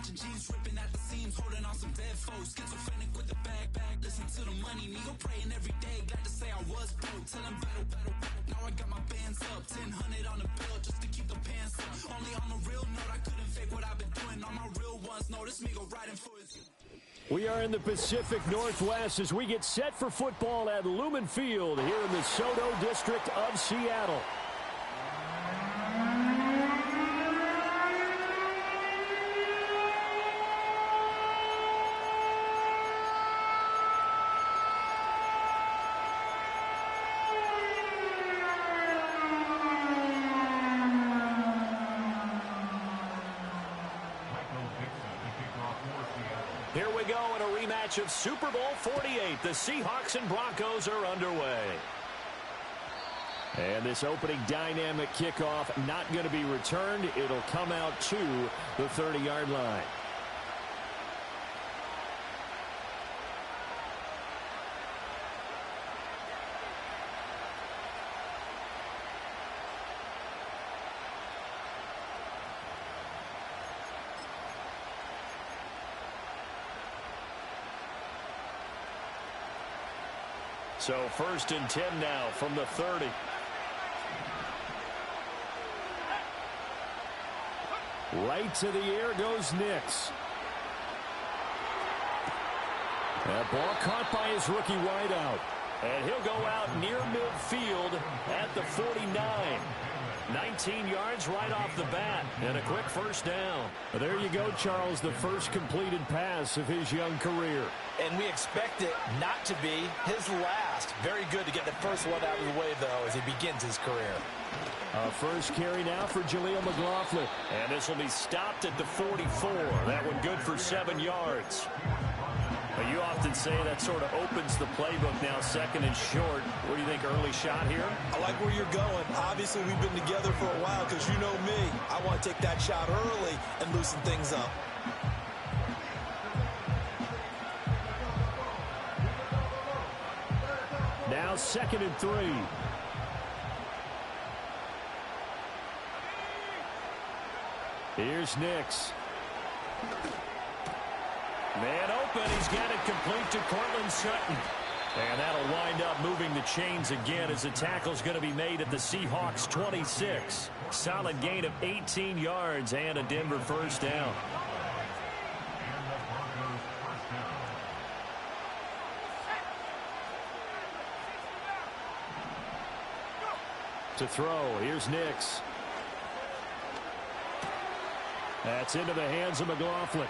watching jeans ripping at the seams, holding on some dead foes. Schizophrenic with the bag. Listen to the money, me go praying every day. Glad to say I was broke. Tell them battle. Now I got my bands up. 1000 on the bill just to keep the pants up. Only on the real note, I couldn't fake what I've been doing. All my real ones notice me go riding for his. We are in the Pacific Northwest as we get set for football at Lumen Field here in the Soto district of Seattle. Here we go in a rematch of Super Bowl 48. The Seahawks and Broncos are underway. And this opening dynamic kickoff not going to be returned. It'll come out to the 30-yard line. So 1st and 10 now from the 30. Right to the air goes Nix. That ball caught by his rookie wideout. And he'll go out near midfield at the 49. 19 yards right off the bat. And a quick first down. There you go, Charles, the first completed pass of his young career. And we expect it not to be his last. Very good to get the first one out of the way, though, as he begins his career. First carry now for Jaleel McLaughlin. And this will be stopped at the 44. That one good for 7 yards. Well, you often say that sort of opens the playbook now, 2nd and short. What do you think, early shot here? I like where you're going. Obviously, we've been together for a while because you know me. I want to take that shot early and loosen things up. Now 2nd and 3. Here's Nix. Man open. He's got it complete to Cortland Sutton. And that'll wind up moving the chains again as the tackle's going to be made at the Seahawks 26. Solid gain of 18 yards and a Denver first down. To throw, here's Nix. That's into the hands of McLaughlin.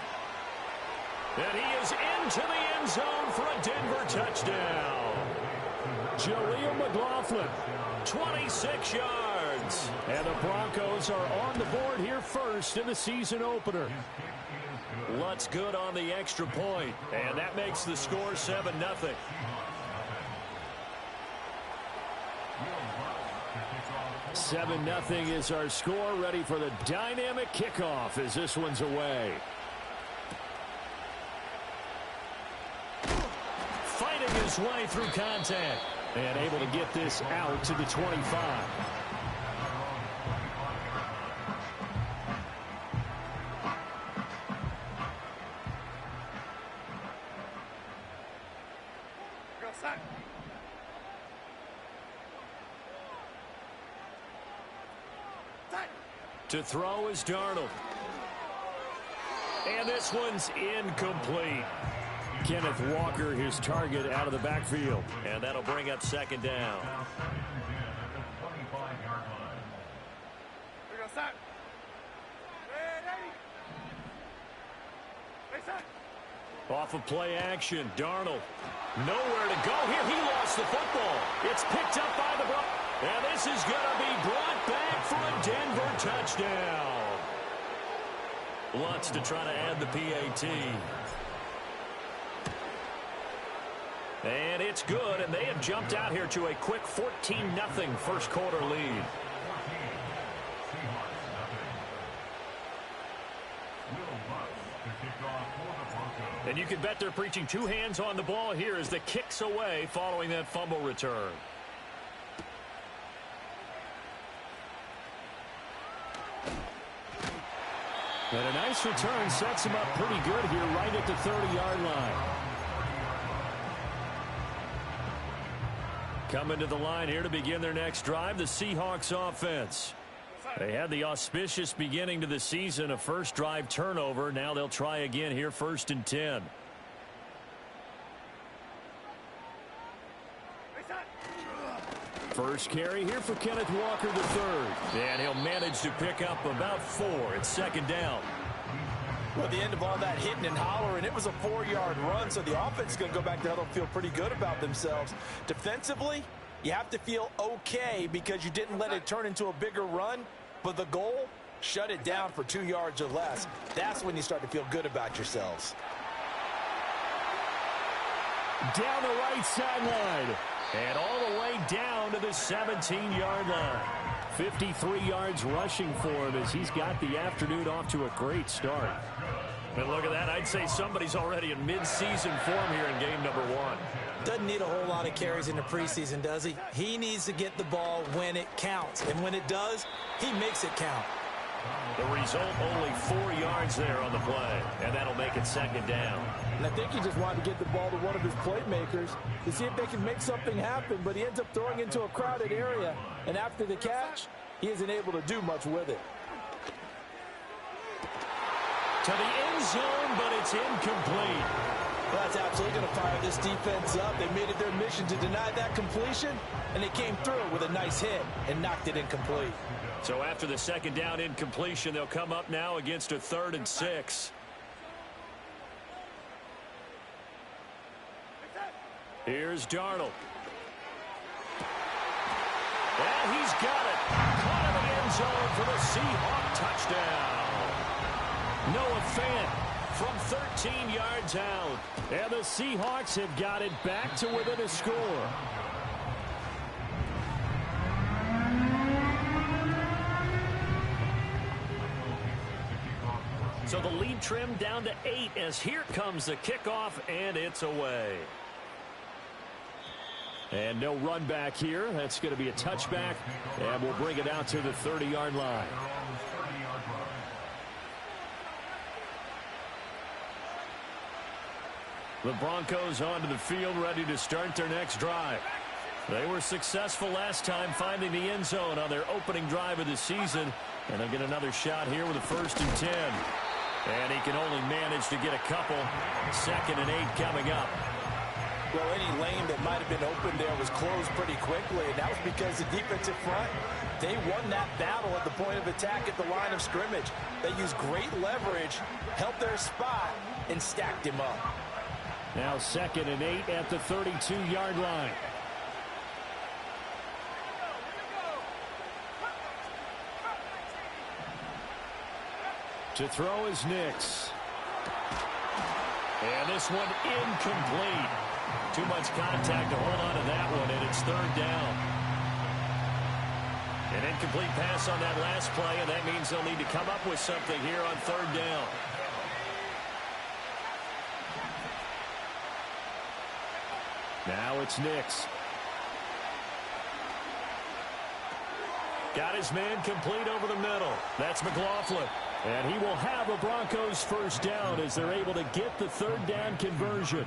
And he is into the end zone for a Denver touchdown. Jaleel McLaughlin, 26 yards. And the Broncos are on the board here first in the season opener. Lutz good on the extra point, and that makes the score 7-0. Seven nothing is our score. Ready for the dynamic kickoff as this one's away. Fighting his way through contact and able to get this out to the 25. To throw is Darnold. And this one's incomplete. Kenneth Walker, his target, out of the backfield. And that'll bring up 2nd down. Off of play action, Darnold. Nowhere to go here. He lost the football. It's picked up by the Broncos. And this is going to be brought back for a Denver touchdown. Lutz to try to add the PAT. And it's good, and they have jumped out here to a quick 14-0 first quarter lead. And you can bet they're preaching two hands on the ball here as the kick's away following that fumble return. And a nice return sets him up pretty good here right at the 30-yard line. Coming to the line here to begin their next drive, the Seahawks offense. They had the auspicious beginning to the season, a first drive turnover. Now they'll try again here, 1st and 10. First carry here for Kenneth Walker III. And he'll manage to pick up about 4. It's 2nd down. Well, at the end of all that hitting and hollering, it was a 4-yard run, so the offense is going to go back there and feel pretty good about themselves. Defensively, you have to feel okay because you didn't let it turn into a bigger run, but the goal, shut it down for 2 yards or less. That's when you start to feel good about yourselves. Down the right sideline. And all the way down to the 17-yard line. 53 yards rushing for him as he's got the afternoon off to a great start. And look at that. I'd say somebody's already in mid-season form here in game number 1. Doesn't need a whole lot of carries in the preseason, does he? He needs to get the ball when it counts. And when it does, he makes it count. The result, only 4 yards there on the play. And that'll make it 2nd down. And I think he just wanted to get the ball to one of his playmakers to see if they can make something happen, but he ends up throwing into a crowded area. And after the catch, he isn't able to do much with it. To the end zone, but it's incomplete. Well, that's absolutely going to fire this defense up. They made it their mission to deny that completion, and they came through with a nice hit and knocked it incomplete. So after the 2nd down incompletion, they'll come up now against a 3rd and 6. Here's Darnold. And he's got it. Caught in the end zone for the Seahawk touchdown. Noah Fant from 13 yards out. And the Seahawks have got it back to within a score. So the lead trimmed down to 8 as here comes the kickoff, and it's away. And no run back here. That's going to be a touchback, and we'll bring it out to the 30-yard line. The Broncos onto the field, ready to start their next drive. They were successful last time finding the end zone on their opening drive of the season, and they'll get another shot here with a 1st and 10. And he can only manage to get a couple. 2nd and 8 coming up. Well, any lane that might have been open there was closed pretty quickly, and that was because the defensive front, they won that battle at the point of attack at the line of scrimmage. They used great leverage, held their spot, and stacked him up. Now 2nd and 8 at the 32-yard line. To throw is Nix. And this one incomplete. Too much contact to hold on to that one, and it's 3rd down. An incomplete pass on that last play, and that means they'll need to come up with something here on 3rd down. Now it's Nix. Got his man complete over the middle. That's McLaughlin. And he will have a Broncos 1st down as they're able to get the 3rd down conversion.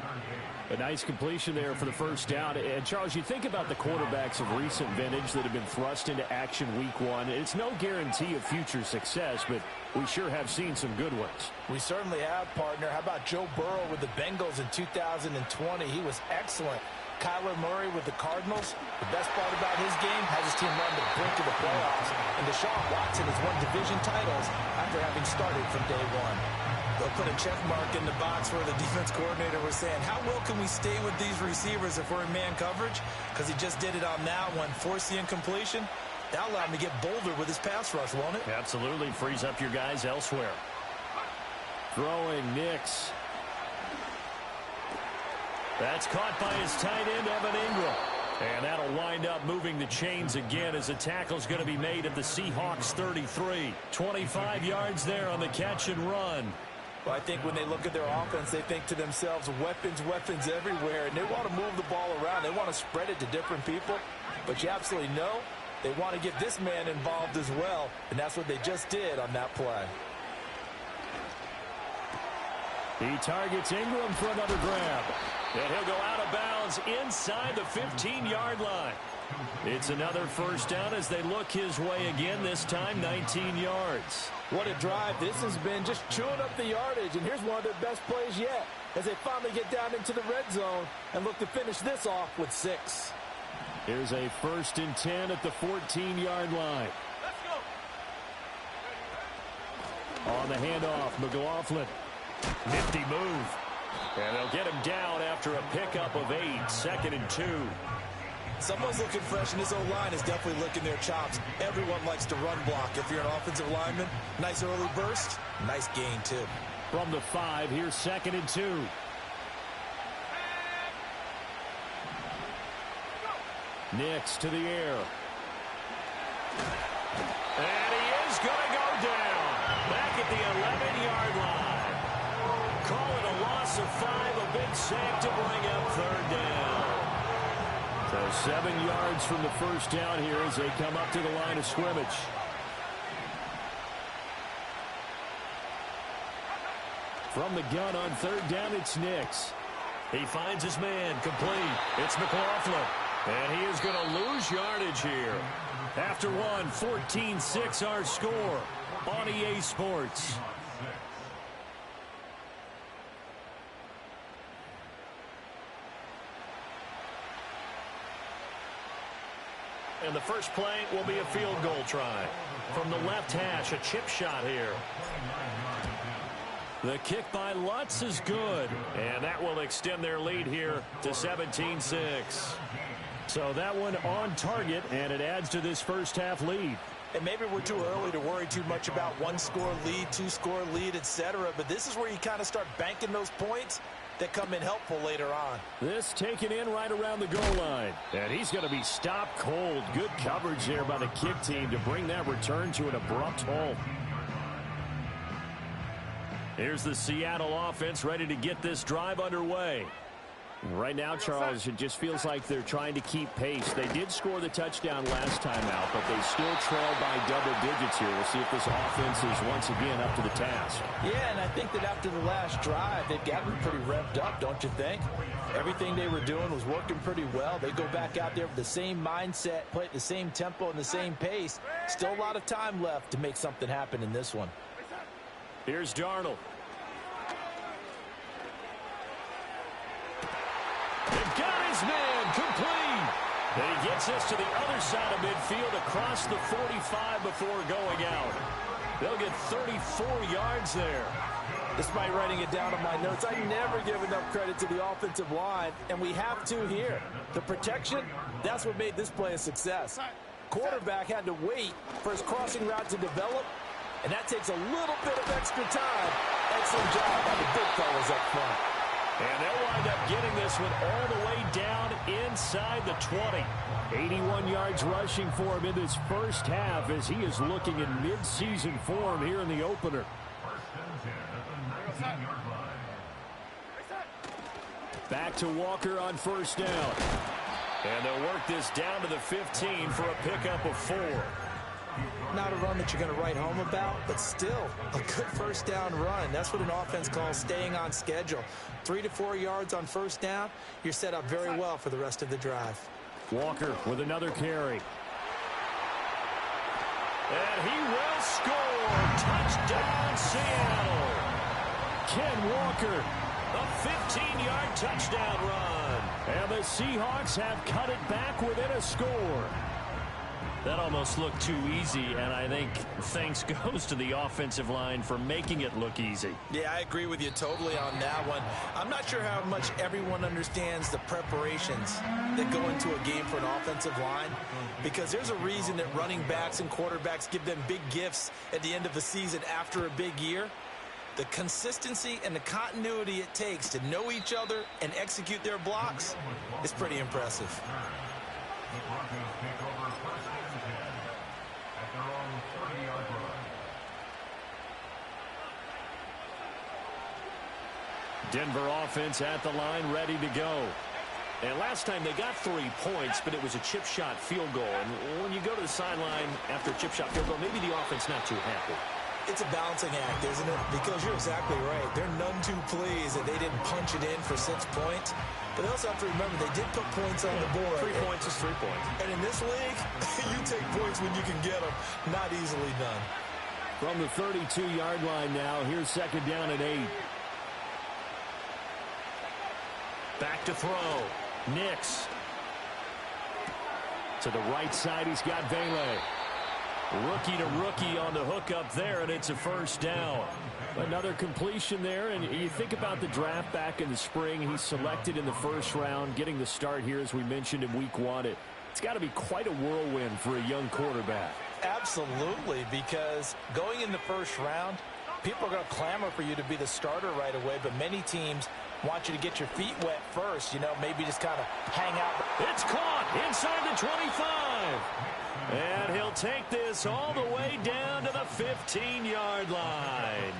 A nice completion there for the 1st down. And, Charles, you think about the quarterbacks of recent vintage that have been thrust into action week 1. It's no guarantee of future success, but we sure have seen some good ones. We certainly have, partner. How about Joe Burrow with the Bengals in 2020? He was excellent. Kyler Murray with the Cardinals. The best part about his game has his team run the brink of the playoffs. And Deshaun Watson has won division titles after having started from day 1. They'll put a check mark in the box where the defense coordinator was saying, how well can we stay with these receivers if we're in man coverage? Because he just did it on that one, forced the incompletion. That'll allow him to get bolder with his pass rush, won't it? Absolutely. Frees up your guys elsewhere. Throwing Nix. That's caught by his tight end, Evan Ingram. And that'll wind up moving the chains again as the tackle's going to be made at the Seahawks 33. 25 yards there on the catch and run. Well, I think when they look at their offense, they think to themselves, weapons, weapons everywhere. And they want to move the ball around. They want to spread it to different people. But you absolutely know they want to get this man involved as well. And that's what they just did on that play. He targets Ingram for another grab. And he'll go out of bounds inside the 15-yard line. It's another first down as they look his way again, this time 19 yards. What a drive this has been, just chewing up the yardage. And here's one of their best plays yet as they finally get down into the red zone and look to finish this off with 6. Here's a 1st and 10 at the 14-yard line. Let's go. On the handoff, McLaughlin. Nifty move. And they'll get him down after a pickup of 8, 2nd and 2. Someone's looking fresh, and his O-line is definitely licking their chops. Everyone likes to run block. If you're an offensive lineman, nice early burst, nice gain, too. From the 5, here's 2nd and 2. Nix to the air. And he is going to go down. Back at the 11-yard line. Call it a loss of 5, a big sack to bring up 3rd down. So 7 yards from the first down here as they come up to the line of scrimmage. From the gun on 3rd down, it's Nix. He finds his man, complete. It's McLaughlin. And he is going to lose yardage here. After one, 14-6 our score on EA Sports. And the first play will be a field goal try. From the left hash, a chip shot here. The kick by Lutz is good. And that will extend their lead here to 17-6. So that one on target, and it adds to this first half lead. And maybe we're too early to worry too much about 1-score lead, 2-score lead, etc. But this is where you kind of start banking those points that come in helpful later on. This taken in right around the goal line. And he's going to be stopped cold. Good coverage there by the kick team to bring that return to an abrupt halt. Here's the Seattle offense ready to get this drive underway. Right now, Charles, it just feels like they're trying to keep pace. They did score the touchdown last time out, but they still trail by double digits here. We'll see if this offense is once again up to the task. Yeah, and I think that after the last drive, they've gotten pretty revved up, don't you think? Everything they were doing was working pretty well. They go back out there with the same mindset, play at the same tempo and the same pace. Still a lot of time left to make something happen in this one. Here's Darnold. They've got his man complete. And he gets this to the other side of midfield across the 45 before going out. They'll get 34 yards there. Despite writing it down on my notes, I never give enough credit to the offensive line, and we have to here. The protection, that's what made this play a success. Quarterback had to wait for his crossing route to develop, and that takes a little bit of extra time. Excellent job by the big fellas up front. And they'll wind up getting this one all the way down inside the 20. 81 yards rushing for him in this first half as he is looking in mid-season form here in the opener. Back to Walker on first down. And they'll work this down to the 15 for a pickup of 4. Not a run that you're going to write home about, but still a good first down run. That's what an offense calls staying on schedule. 3 to 4 yards on first down, you're set up very well for the rest of the drive. Walker with another carry. And he will score. Touchdown, Seattle. Ken Walker, a 15-yard touchdown run. And the Seahawks have cut it back within a score. That almost looked too easy, and I think thanks goes to the offensive line for making it look easy. Yeah, I agree with you totally on that one. I'm not sure how much everyone understands the preparations that go into a game for an offensive line, because there's a reason that running backs and quarterbacks give them big gifts at the end of the season after a big year. The consistency and the continuity it takes to know each other and execute their blocks is pretty impressive. The Broncos take over first and 10 at their own 30-yard line. Denver offense at the line, ready to go. And last time they got 3 points, but it was a chip shot field goal. And when you go to the sideline after a chip shot field goal, maybe the offense not too happy. It's a balancing act, isn't it? Because you're exactly right. They're none too pleased that they didn't punch it in for 6 points. But they also have to remember they did put points on the board. 3 points is 3 points. And in this league, you take points when you can get them. Not easily done. From the 32-yard line now, here's second down and 8. Back to throw. Nix. To the right side, he's got Vele. Rookie to rookie on the hook up there, and it's a first down. Another completion there, and you think about the draft back in the spring. He's selected in the first round, getting the start here, as we mentioned, in week 1. It's got to be quite a whirlwind for a young quarterback. Absolutely, because going in the first round, people are going to clamor for you to be the starter right away, but many teams want you to get your feet wet first, maybe just kind of hang out. It's caught inside the 25. And he'll take this all the way down to the 15-yard line.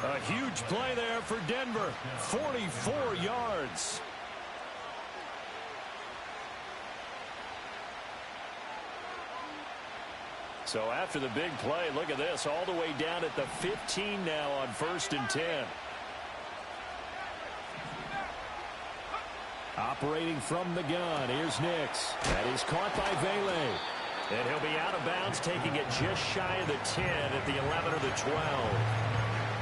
A huge play there for Denver. 44 yards. So after the big play, look at this, all the way down at the 15 now on 1st and 10. Operating from the gun, here's Nix. That is caught by Vele. And he'll be out of bounds, taking it just shy of the 10 at the 11 or the 12.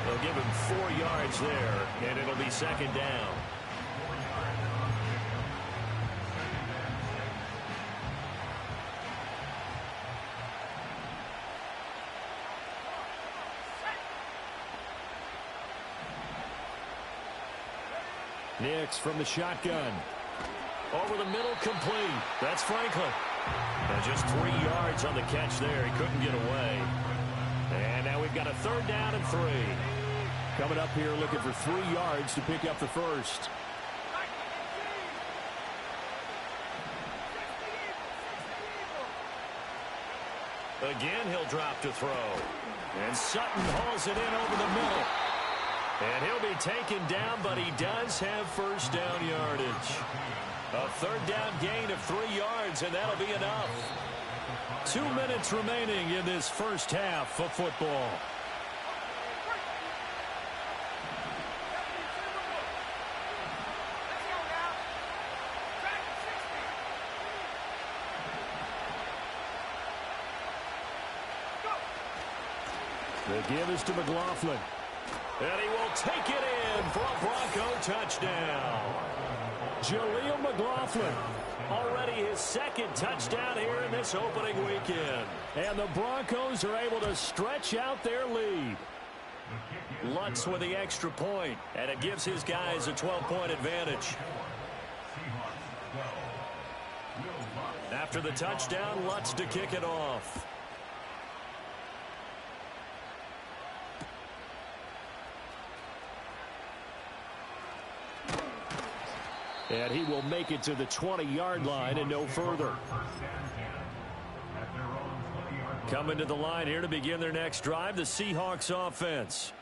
They'll give him 4 yards there, and it'll be second down. Nix from the shotgun. Over the middle, complete. That's Franklin. And just 3 yards on the catch there. He couldn't get away. And now we've got a third down and 3. Coming up here looking for 3 yards to pick up the first. Again, he'll drop to throw. And Sutton hauls it in over the middle. And he'll be taken down, but he does have first down yardage. A third down gain of 3 yards, and that'll be enough. 2 minutes remaining in this first half of football. The give is to McLaughlin. And he will take it in for a Bronco touchdown. Jaleel McLaughlin, already his second touchdown here in this opening weekend. And the Broncos are able to stretch out their lead. Lutz with the extra point, and it gives his guys a 12-point advantage. After the touchdown, Lutz to kick it off. And he will make it to the 20-yard line and no further. Coming to the line here to begin their next drive, the Seahawks offense.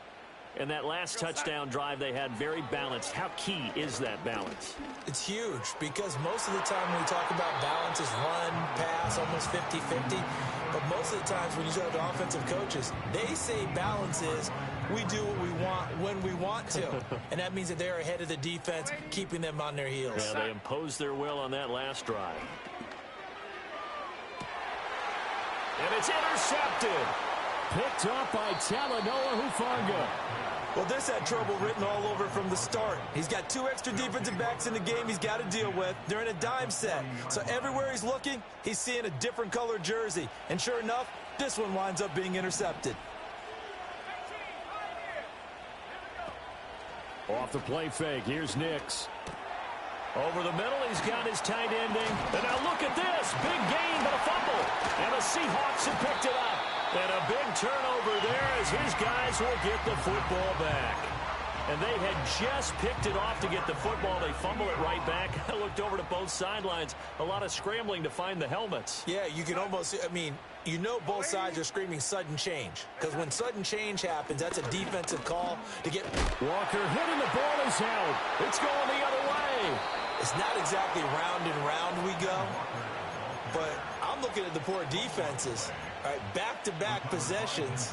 And that last touchdown drive they had very balanced. How key is that balance? It's huge because most of the time when we talk about balance is run, pass, almost 50-50. But most of the times when you talk to offensive coaches, they say balance is we do what we want when we want to. And that means that they're ahead of the defense, keeping them on their heels. Yeah, they imposed their will on that last drive. And it's intercepted. Picked up by Talanoa Hufanga. Well, this had trouble written all over from the start. He's got 2 extra defensive backs in the game he's got to deal with. They're in a dime set. So everywhere he's looking, he's seeing a different colored jersey. And sure enough, this one winds up being intercepted. Off the play fake, here's Nix. Over the middle, he's got his tight ending. And now look at this. Big gain, but a fumble. And the Seahawks have picked it up. And a big turnover there as his guys will get the football back. And they had just picked it off to get the football. They fumble it right back. I looked over to both sidelines. A lot of scrambling to find the helmets. Yeah, you can almost, you know both sides are screaming sudden change. Because when sudden change happens, that's a defensive call to get... Walker hitting the ball is out. It's going the other way. It's not exactly round and round we go. But I'm looking at the poor defenses. All right, back-to-back possessions.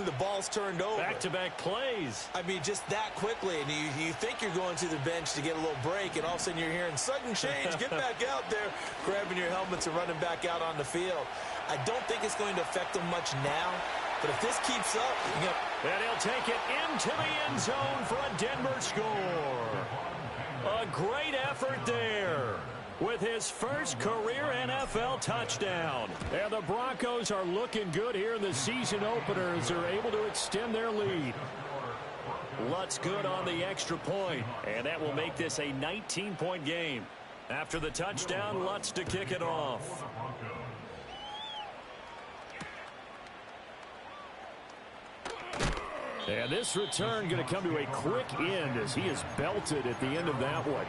the ball's turned over. Back-to-back plays. I mean, just that quickly. And you think you're going to the bench to get a little break, and all of a sudden you're hearing sudden change. Get back out there, grabbing your helmets and running back out on the field. I don't think it's going to affect them much now. But if this keeps up, and he'll take it into the end zone for a Denver score. A great effort there with his first career NFL touchdown. And the Broncos are looking good here in the season opener as they're able to extend their lead. Lutz good on the extra point, and that will make this a 19-point game. After the touchdown, Lutz to kick it off. And this return going to come to a quick end as he is belted at the end of that one.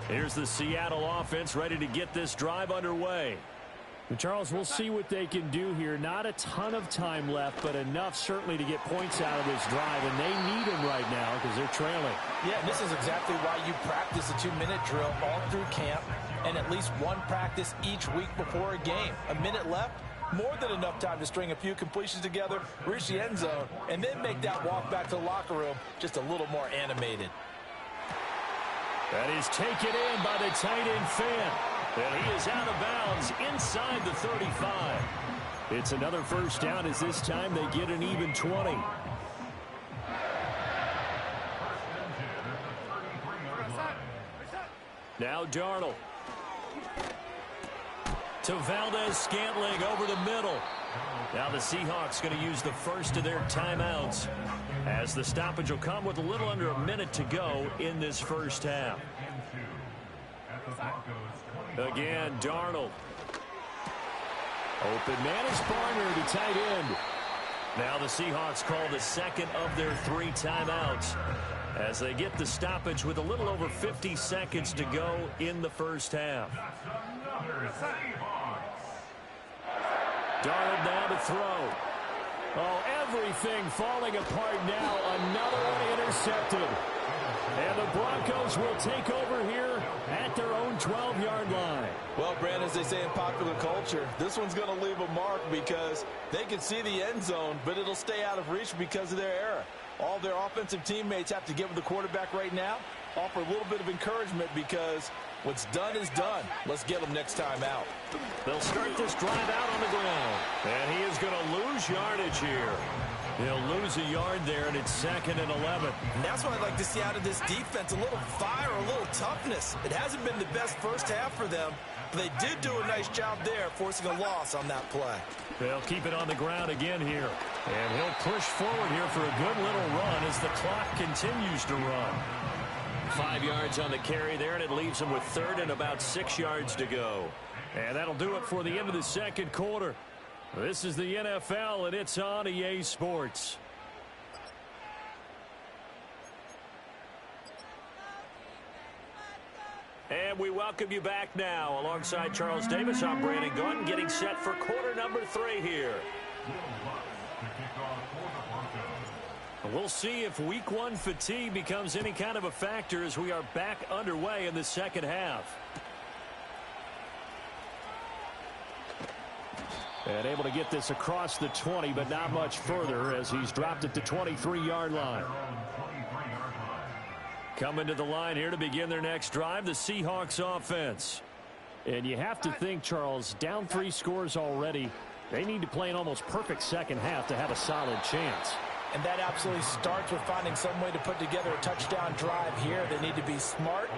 Here's the Seattle offense ready to get this drive underway. And Charles, we'll see what they can do here. Not a ton of time left, but enough certainly to get points out of this drive. And they need them right now because they're trailing. Yeah, and this is exactly why you practice a 2-minute drill all through camp and at least one practice each week before a game. A minute left. More than enough time to string a few completions together, reach the end zone, and then make that walk back to the locker room just a little more animated. That is taken in by the tight end Fan. And he is out of bounds inside the 35. It's another first down as this time they get an even 20. Now Darnold. To Valdez-Scantling over the middle. Now the Seahawks going to use the first of their timeouts as the stoppage will come with a little under a minute to go in this first half. Again, Darnold. Open man is Barner to tight end. Now the Seahawks call the second of their 3 timeouts as they get the stoppage with a little over 50 seconds to go in the first half. Darnold now to throw. Oh, everything falling apart now. Another one intercepted. And the Broncos will take over here at their own 12-yard line. Well, Brandon, as they say in popular culture, this one's going to leave a mark because they can see the end zone, but it'll stay out of reach because of their error. All their offensive teammates have to get with the quarterback right now, offer a little bit of encouragement because what's done is done. Let's get them next time out. They'll start this drive out on the ground. And he is going to lose yardage here. He'll lose a yard there, and it's 2nd and 11. And that's what I'd like to see out of this defense, a little fire, a little toughness. It hasn't been the best first half for them, but they did do a nice job there, forcing a loss on that play. They'll keep it on the ground again here. And he'll push forward here for a good little run as the clock continues to run. 5 yards on the carry there, and it leaves him with 3rd and about 6 yards to go. And that'll do it for the end of the second quarter. This is the NFL, and it's on EA Sports. And we welcome you back now. Alongside Charles Davis, I'm Brandon Gaudin, getting set for quarter number 3 here. We'll see if week 1 fatigue becomes any kind of a factor as we are back underway in the second half. And able to get this across the 20, but not much further as he's dropped it to 23-yard line. Coming to the line here to begin their next drive, the Seahawks offense. And you have to think, Charles, down 3 scores already. They need to play an almost perfect second half to have a solid chance. And that absolutely starts with finding some way to put together a touchdown drive here. They need to be smart,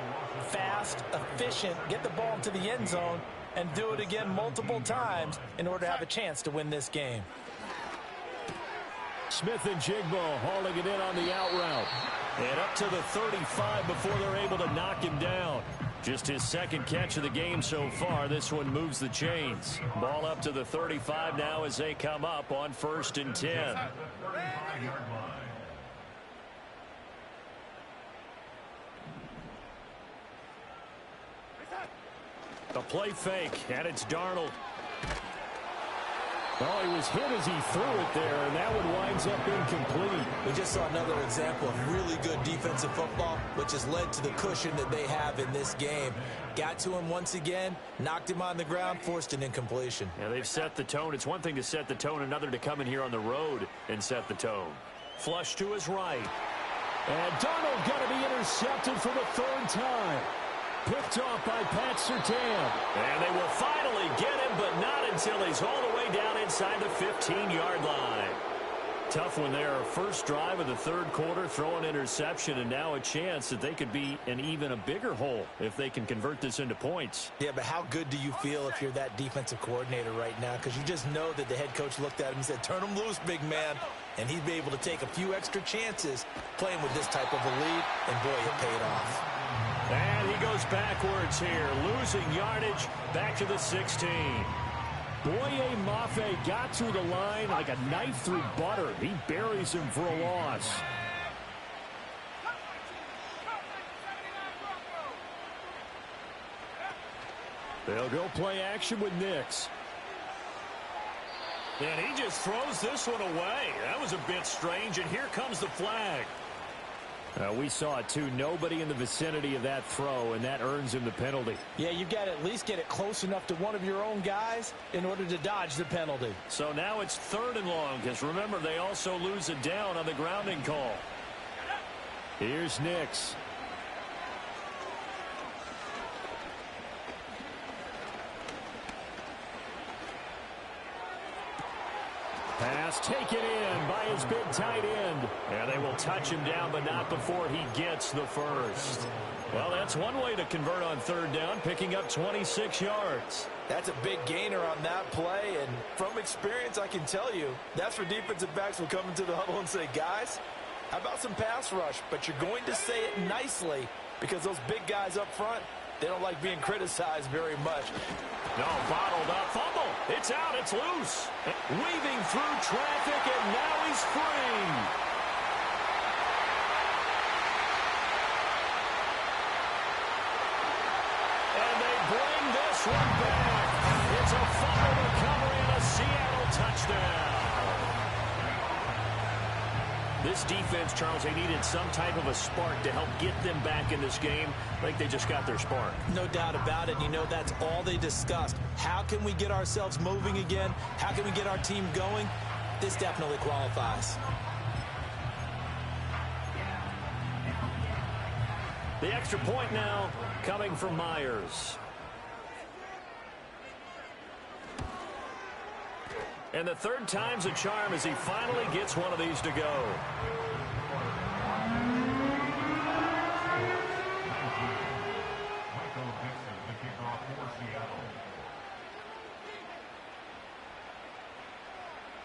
fast, efficient, get the ball into the end zone, and do it again multiple times in order to have a chance to win this game. Smith and Jigbo hauling it in on the out route. And up to the 35 before they're able to knock him down. Just his 2nd catch of the game so far. This one moves the chains. Ball up to the 35 now as they come up on 1st and 10. A play fake, and it's Darnold. Oh, he was hit as he threw it there, and that one winds up incomplete. We just saw another example of really good defensive football, which has led to the cushion that they have in this game. Got to him once again, knocked him on the ground, forced an incompletion. Yeah, they've set the tone. It's one thing to set the tone, another to come in here on the road and set the tone. Flush to his right. And Darnold going to be intercepted for the third time. Picked off by Pat Surtain. And they will finally get him, but not until he's all the way down inside the 15-yard line. Tough one there. First drive of the third quarter, throw an interception, and now a chance that they could be in even a bigger hole if they can convert this into points. Yeah, but how good do you feel if you're that defensive coordinator right now? Because you just know that the head coach looked at him and said, turn him loose, big man. And he'd be able to take a few extra chances playing with this type of a lead, and boy, it paid off. And he goes backwards here, losing yardage back to the 16. Boye Mafe got through the line like a knife through butter. He buries him for a loss. They'll go play action with Nix. And he just throws this one away. That was a bit strange, and here comes the flag. We saw it, too. Nobody in the vicinity of that throw, and that earns him the penalty. Yeah, you've got to at least get it close enough to one of your own guys in order to dodge the penalty. So now it's 3rd and long, because remember, they also lose it down on the grounding call. Here's Nix. Pass taken in by his big tight end. And they will touch him down, but not before he gets the first. Well, that's one way to convert on 3rd down, picking up 26 yards. That's a big gainer on that play, and from experience, I can tell you, that's where defensive backs will come into the huddle and say, guys, how about some pass rush? But you're going to say it nicely because those big guys up front, they don't like being criticized very much. No, bottled up, fumble. It's out, it's loose. Weaving through traffic, and now he's free. And they bring this one back. It's a fumble recovery and a Seattle touchdown. This defense, Charles, they needed some type of a spark to help get them back in this game. I think they just got their spark. No doubt about it. You know, that's all they discussed. How can we get ourselves moving again? How can we get our team going? This definitely qualifies. The extra point now coming from Myers. And the 3rd time's a charm as he finally gets one of these to go.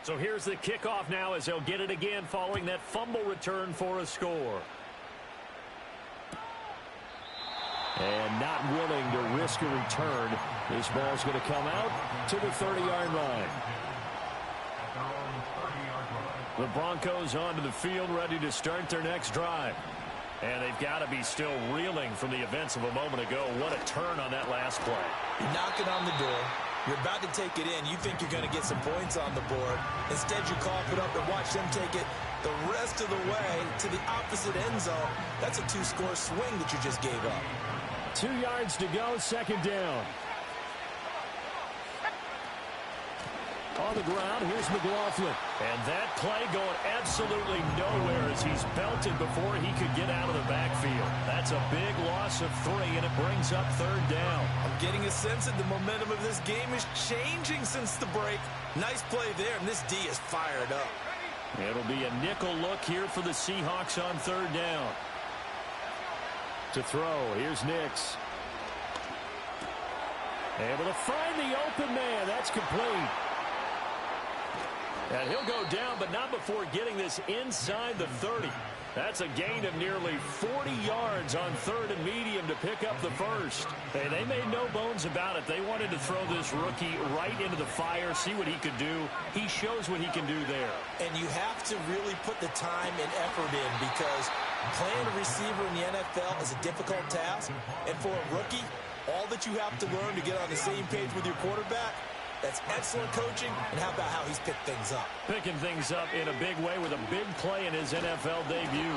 So here's the kickoff now as they'll get it again following that fumble return for a score. And not willing to risk a return. This ball's going to come out to the 30-yard line. The Broncos onto the field, ready to start their next drive. And they've got to be still reeling from the events of a moment ago. What a turn on that last play. You're knocking on the door. You're about to take it in. You think you're going to get some points on the board. Instead, you cough it up and watch them take it the rest of the way to the opposite end zone. That's a 2-score swing that you just gave up. 2 yards to go, 2nd down. On the ground, here's McLaughlin. And that play going absolutely nowhere as he's belted before he could get out of the backfield. That's a big loss of 3, and it brings up 3rd down. I'm getting a sense that the momentum of this game is changing since the break. Nice play there, and this D is fired up. It'll be a nickel look here for the Seahawks on 3rd down. To throw, here's Nix. Able to find the open man. That's complete. And he'll go down, but not before getting this inside the 30. That's a gain of nearly 40 yards on 3rd and medium to pick up the first. Hey, they made no bones about it. They wanted to throw this rookie right into the fire, see what he could do. He shows what he can do there. And you have to really put the time and effort in because playing a receiver in the NFL is a difficult task. And for a rookie, all that you have to learn to get on the same page with your quarterback That's excellent coaching, and how about how he's picked things up? Picking things up in a big way with a big play in his NFL debut.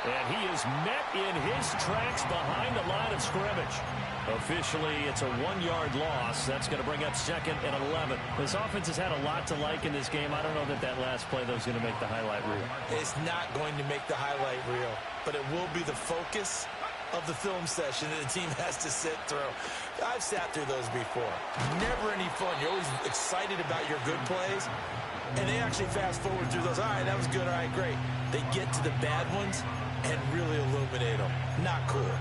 And he is met in his tracks behind the line of scrimmage. Officially, it's a 1-yard loss. That's going to bring up 2nd and 11. This offense has had a lot to like in this game. I don't know that that last play, though, is going to make the highlight reel. It's not going to make the highlight reel, but it will be the focus of the film session that the team has to sit through. I've sat through those before. Never any fun. You're always excited about your good plays, and they actually fast forward through those. All right, that was good. All right, great. They get to the bad ones and really illuminate them. Not cool.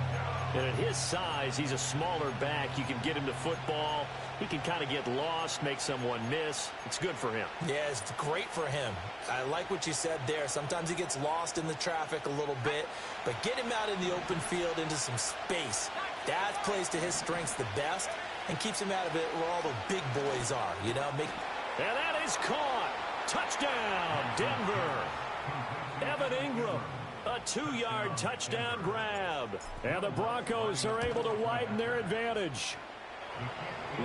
And at his size, he's a smaller back. You can get him to football. He can kind of get lost, make someone miss. It's good for him. Yeah, it's great for him. I like what you said there. Sometimes he gets lost in the traffic a little bit, but get him out in the open field into some space. That plays to his strengths the best and keeps him out of it where all the big boys are, you know. And that is caught. Touchdown, Denver. Evan Ingram. A 2-yard touchdown grab. And the Broncos are able to widen their advantage.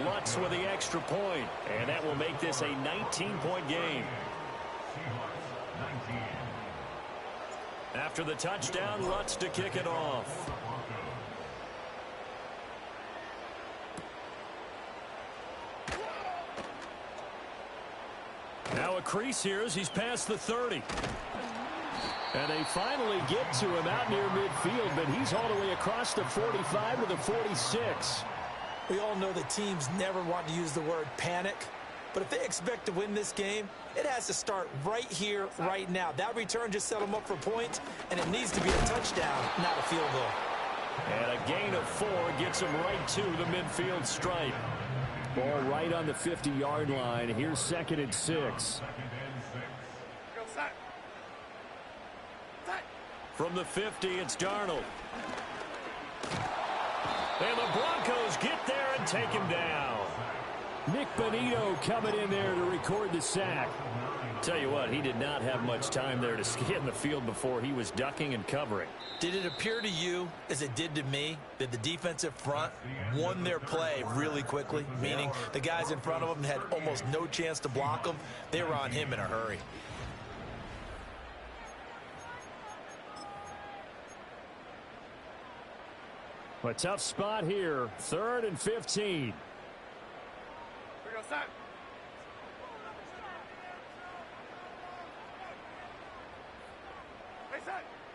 Lutz with the extra point. And that will make this a 19-point game. After the touchdown, Lutz to kick it off. Now a crease here as he's past the 30. And they finally get to him out near midfield, but he's all the way across the 45 to the 46. We all know that teams never want to use the word panic, but if they expect to win this game, it has to start right here, right now. That return just set them up for points, and it needs to be a touchdown, not a field goal. And a gain of 4 gets him right to the midfield stripe. Ball right on the 50-yard line. Here's 2nd and 6. From the 50, it's Darnold. And the Broncos get there and take him down. Nick Bonito coming in there to record the sack. Tell you what, he did not have much time there to scan the field before he was ducking and covering. Did it appear to you, as it did to me, that the defensive front won their play really quickly? Meaning the guys in front of them had almost no chance to block them. They were on him in a hurry. A tough spot here. 3rd and 15.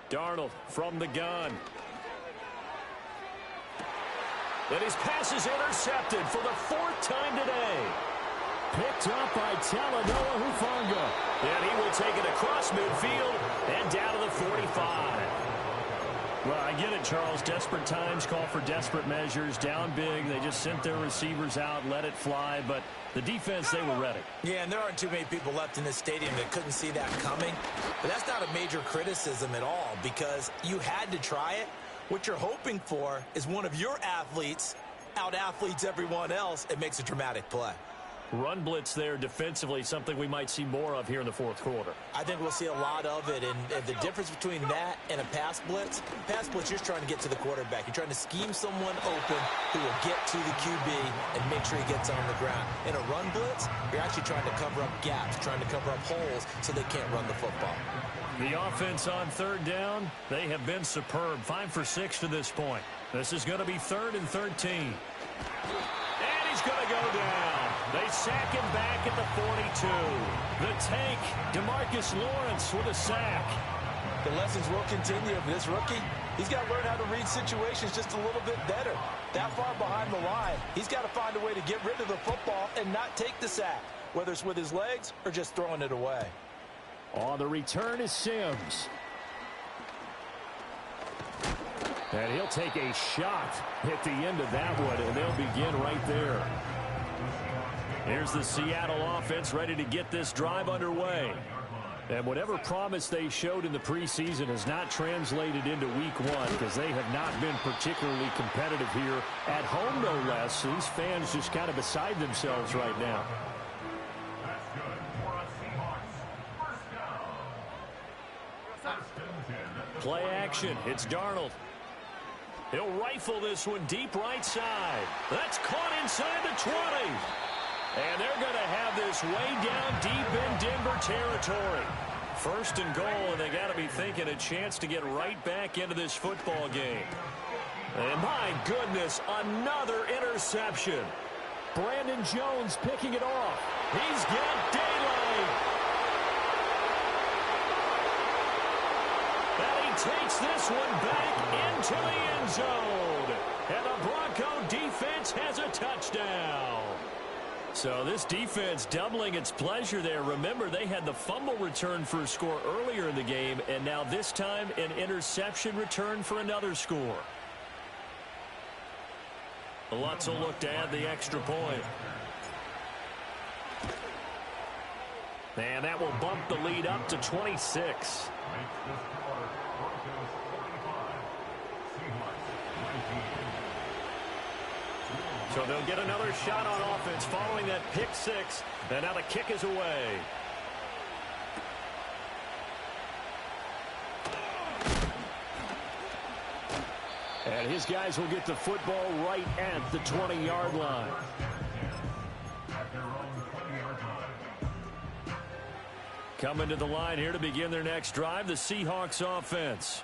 Darnold from the gun. And his pass is intercepted for the 4th time today. Picked up by Talanoa Hufanga. And he will take it across midfield and down to the 45. Well, I get it, Charles. Desperate times call for desperate measures. Down big. They just sent their receivers out, let it fly. But the defense, they were ready. Yeah, and there aren't too many people left in this stadium that couldn't see that coming. But that's not a major criticism at all because you had to try it. What you're hoping for is one of your athletes out-athletes everyone else and makes a dramatic play. Run blitz there defensively, something we might see more of here in the 4th quarter. I think we'll see a lot of it, and the difference between that and a pass blitz, you're just trying to get to the quarterback. You're trying to scheme someone open who will get to the QB and make sure he gets on the ground. In a run blitz, you're actually trying to cover up gaps, trying to cover up holes so they can't run the football. The offense on 3rd down, they have been superb. 5 for 6 to this point. This is going to be 3rd and 13. And he's going to go down. They sack him back at the 42. The tank, DeMarcus Lawrence with a sack. The lessons will continue for this rookie. He's got to learn how to read situations just a little bit better. That far behind the line, he's got to find a way to get rid of the football and not take the sack, whether it's with his legs or just throwing it away. On the return is Sims. And he'll take a shot at the end of that one, and they'll begin right there. Here's the Seattle offense ready to get this drive underway. And whatever promise they showed in the preseason has not translated into week 1 because they have not been particularly competitive here at home, no less. So these fans just kind of beside themselves right now. That's good for a Seahawks. First down. Play action. It's Darnold. He'll rifle this one deep right side. That's caught inside the 20. And they're going to have this way down deep in Denver territory. First and goal, and they got to be thinking a chance to get right back into this football game. And my goodness, another interception. Brandon Jones picking it off. He's got daylight. And he takes this one back into the end zone. And the Bronco defense has a touchdown. So this defense doubling its pleasure there. Remember, they had the fumble return for a score earlier in the game, and now this time an interception return for another score. Lutz will look to add the extra point. And that will bump the lead up to 26. So they'll get another shot on offense following that pick six. And now the kick is away. And his guys will get the football right at the 20-yard line. Coming to the line here to begin their next drive, the Seahawks offense.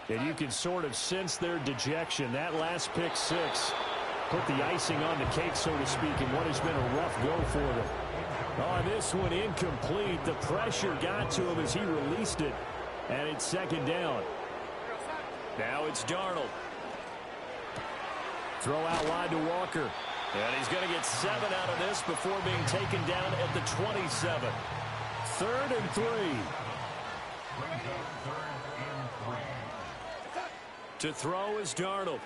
And you can sort of sense their dejection. That last pick six put the icing on the cake, so to speak, in what has been a rough go for them. Oh, this one incomplete. The pressure got to him as he released it, and it's second down. Now it's Darnold. Throw out wide to Walker. And he's going to get 7 out of this before being taken down at the 27. 3rd and 3. To throw is Darnold.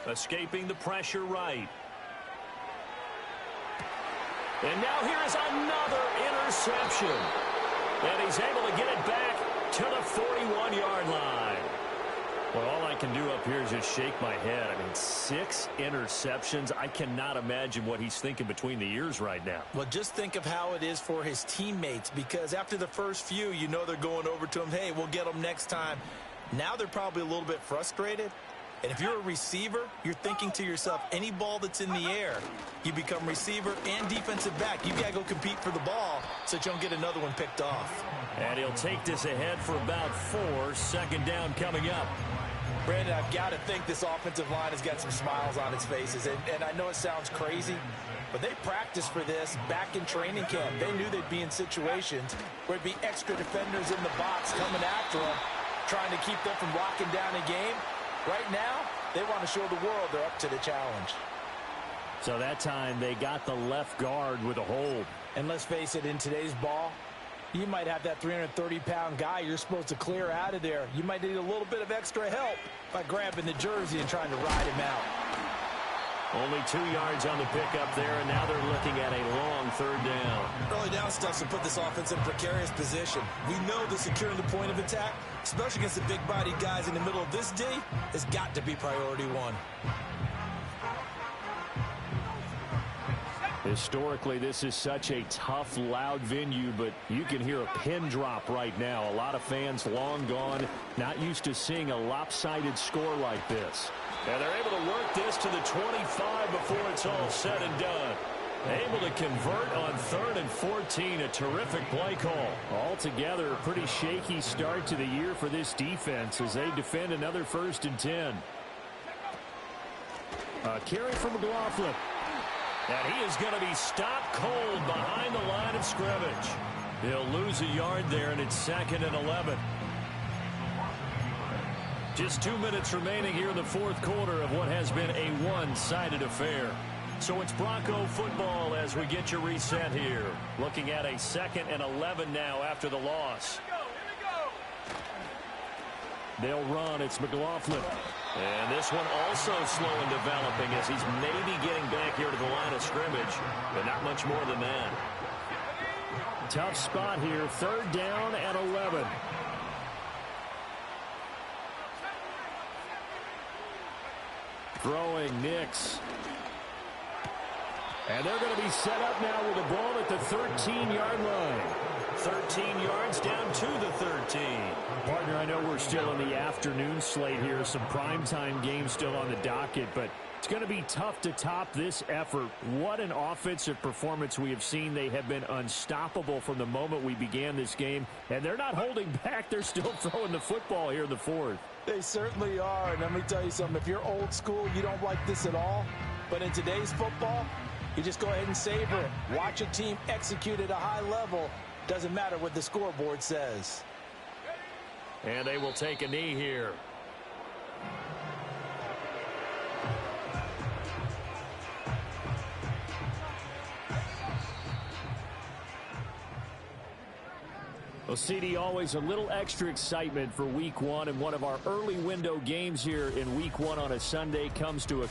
Escaping the pressure right. And now here is another interception. And he's able to get it back to the 41-yard line. Well, all I can do up here is just shake my head. I mean, 6 interceptions. I cannot imagine what he's thinking between the ears right now. Well, just think of how it is for his teammates, because after the first few, you know they're going over to him, hey, we'll get them next time. Now they're probably a little bit frustrated. And if you're a receiver, you're thinking to yourself, any ball that's in the air, you become receiver and defensive back. You got to go compete for the ball so that you don't get another one picked off. And he'll take this ahead for about 4. 2nd down coming up. Brandon, I've got to think this offensive line has got some smiles on its faces. And I know it sounds crazy, but they practiced for this back in training camp. They knew they'd be in situations where it'd be extra defenders in the box coming after them, trying to keep them from locking down a game. Right now, they want to show the world they're up to the challenge. So that time they got the left guard with a hold. And let's face it, in today's ball, you might have that 330-pound guy you're supposed to clear out of there. You might need a little bit of extra help by grabbing the jersey and trying to ride him out. Only 2 yards on the pickup there, and now they're looking at a long 3rd down. Early down stuff to put this offense in a precarious position. We know that securing the point of attack, especially against the big-bodied guys in the middle of this D, has got to be priority 1. Historically, this is such a tough, loud venue, but you can hear a pin drop right now. A lot of fans long gone, not used to seeing a lopsided score like this. And they're able to work this to the 25 before it's all said and done. Able to convert on 3rd and 14. A terrific play call. Altogether, a pretty shaky start to the year for this defense as they defend another 1st and 10. A carry from McLaughlin. And he is going to be stopped cold behind the line of scrimmage. He'll lose a yard there, and it's 2nd and 11. Just 2 minutes remaining here in the 4th quarter of what has been a one-sided affair. So it's Bronco football as we get your reset here. Looking at a 2nd and 11 now after the loss. They'll run. It's McLaughlin. And this one also slow in developing as he's maybe getting back here to the line of scrimmage, but not much more than that. Tough spot here. 3rd down and 11. Throwing Nix. And they're going to be set up now with the ball at the 13-yard line. 13 yards down to the 13. Partner, I know we're still in the afternoon slate here. Some primetime games still on the docket, but It's going to be tough to top this effort. What an offensive performance we have seen. They have been unstoppable from the moment we began this game, and they're not holding back. They're still throwing the football here in the fourth. They certainly are, and let me tell you something. If you're old school, you don't like this at all, but in today's football, you just go ahead and savor it. Watch a team execute at a high level. Doesn't matter what the scoreboard says. And they will take a knee here. Well, CD, always a little extra excitement for Week 1, and one of our early window games here in Week 1 on a Sunday comes to a